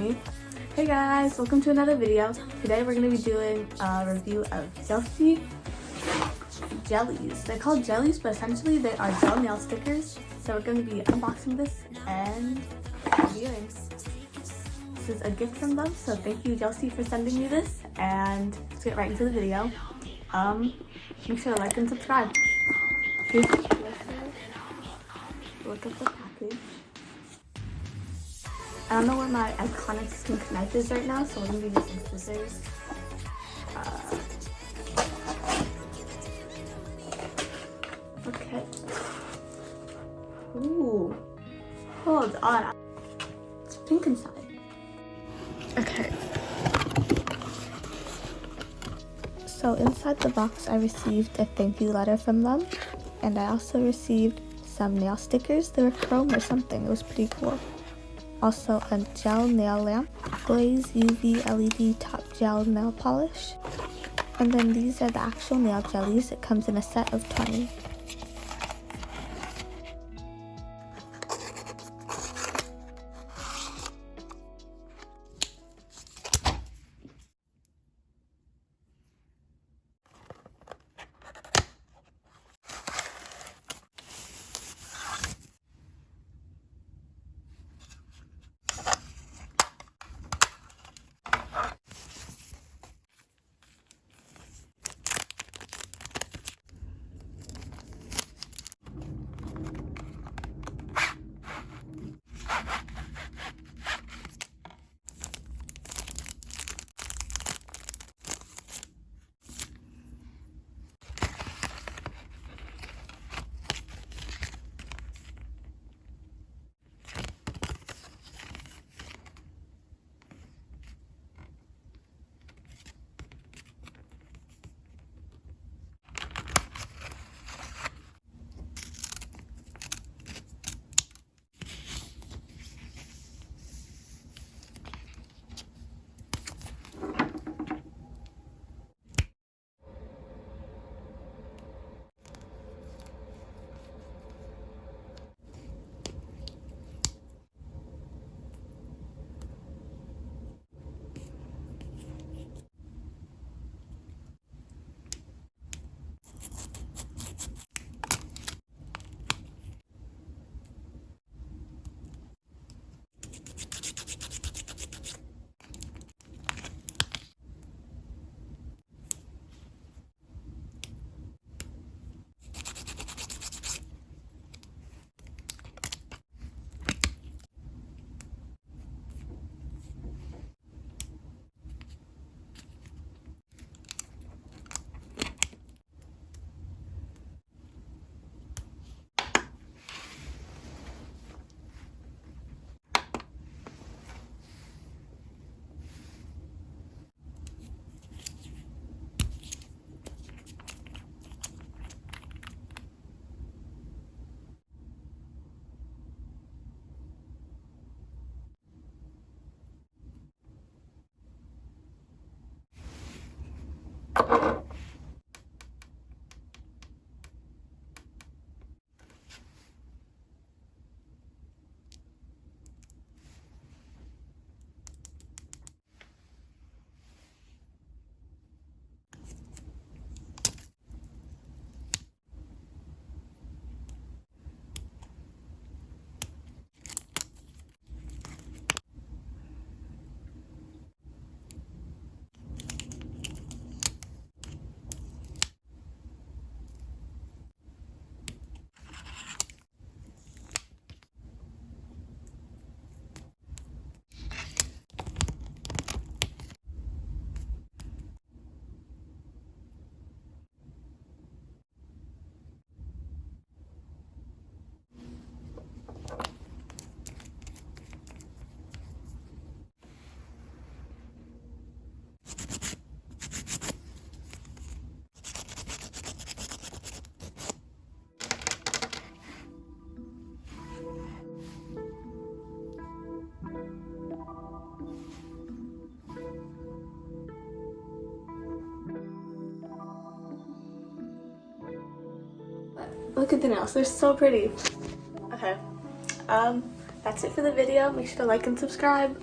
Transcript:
briannatranyt. Hey guys, welcome to another video. Today we're going to be doing a review of JELCIE jellies. They're called jellies, but essentially they are gel nail stickers. So we're going to be unboxing this and reviewing. This is a gift from them, so thank you JELCIE for sending me this, and let's get right into the video. Make sure to like and subscribe. Look at the package. I don't know where my iconic skink knife is right now, so we're going to be using scissors. Okay. Ooh. Hold on. It's pink inside. Okay. So inside the box I received a thank you letter from them, and I also received some nail stickers. They were chrome or something. It was pretty cool. Also a gel nail lamp, glaze UV LED top gel nail polish, and then these are the actual nail jellies. It comes in a set of 20. Look at the nails, they're so pretty. Okay, that's it for the video. Make sure to like and subscribe.